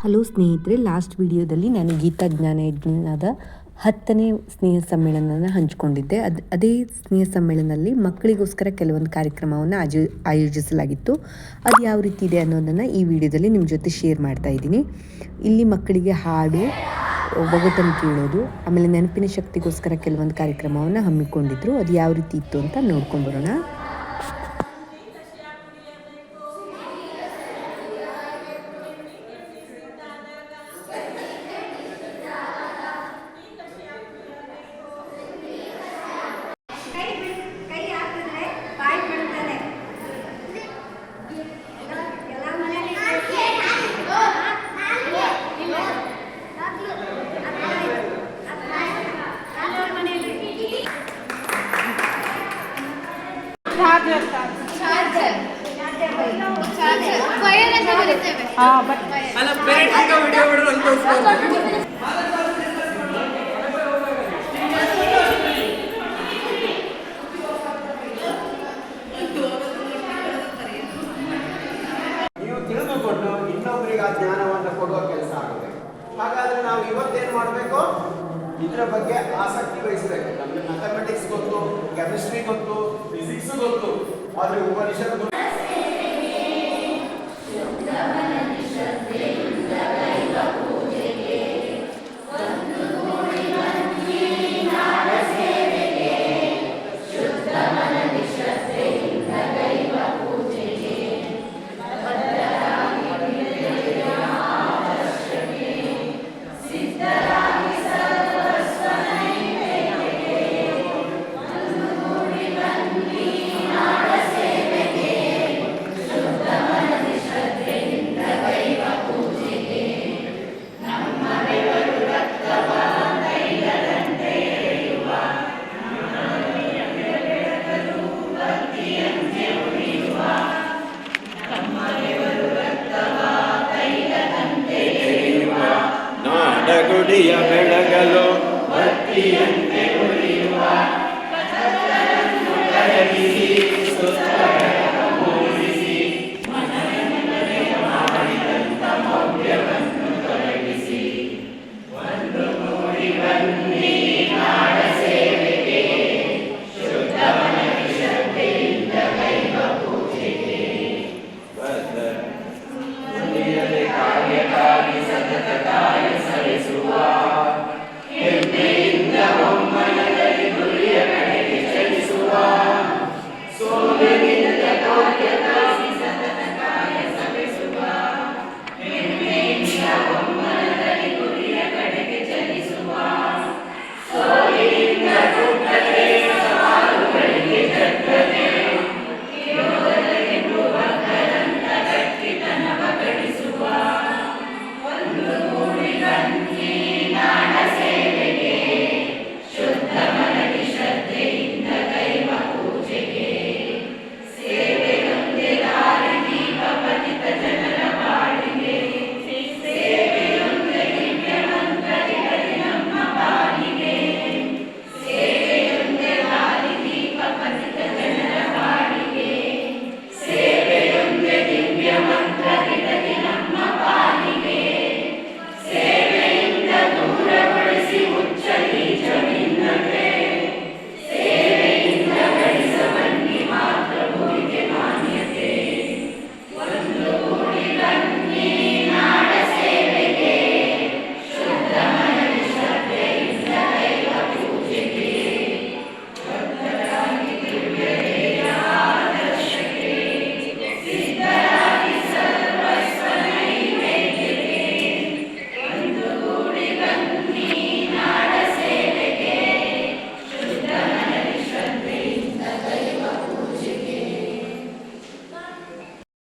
Hello ಸ್ನೇಹಿತರೆ, last ವಿಡಿಯೋದಲ್ಲಿ ನಾನು ಗೀತಾ ಜ್ಞಾನ ಯಜ್ಞದ 10ನೇ ಸ್ನೇಹ ಸಮ್ಮೇಳನನ ಹಂಚಿಕೊಂಡಿದ್ದೆ. ಅದೇ ಸ್ನೇಹ ಸಮ್ಮೇಳನದಲ್ಲಿ ಮಕ್ಕಳಿಗೋಸ್ಕರ ಕೆಲವೊಂದು ಕಾರ್ಯಕ್ರಮವನ್ನು ಆಯೋಜಿಸಲಾಗಿತ್ತು. ಅದು ಯಾವ ರೀತಿ ಇದೆ ಅನ್ನೋದನ್ನು ಈ ವಿಡಿಯೋದಲ್ಲಿ ನಿಮ್ಮ ಜೊತೆ ಶೇರ್ ಮಾಡ್ತಾ ಇದ್ದೀನಿ. ಇಲ್ಲಿ ಮಕ್ಕಳಿಗೆ ಹಾಡು, ಒಗಟನ್ನು ಕೇಳೋದು, ಆಮೇಲೆ ನೆನಪಿನ ಶಕ್ತಿಗೋಸ್ಕರ ಕೆಲವೊಂದು ಕಾರ್ಯಕ್ರಮವನ್ನು ಹಮ್ಮಿಕೊಂಡಿದ್ರು. ಅದು ಯಾವ ರೀತಿ ಇತ್ತು ಅಂತ ನೋಡ್ಕೊಂಬರೋಣ. ನೀವು ತಿಳಿದುಕೊಂಡು ಇನ್ನೊಬ್ಬರಿಗೆ ಆ ಜ್ಞಾನವನ್ನು ಕೊಡುವ ಕೆಲಸ ಆಗುತ್ತೆ. ಹಾಗಾದ್ರೆ ನಾವು ಇವತ್ತೇನು ಮಾಡಬೇಕು? ಇದರ ಬಗ್ಗೆ ಆಸಕ್ತಿ ವಹಿಸಬೇಕು. ನಮಗೆ ಮ್ಯಾಥಮೆಟಿಕ್ಸ್ ಗೊತ್ತು, ಕೆಮಿಸ್ಟ್ರಿ ಗೊತ್ತು, ಫಿಸಿಕ್ಸ್ ಗೊತ್ತು, ಆದರೆ ಉಪನಿಷತ್ ಗೊತ್ತು. ಗುಡಿಯ ಬೆಳಗಲು ಭಕ್ತಿಯಂತೆ ಉರಿಯುವ ಕಥಗಳನ್ನು ಕರಗಿಸಿ ಸುತ್ತ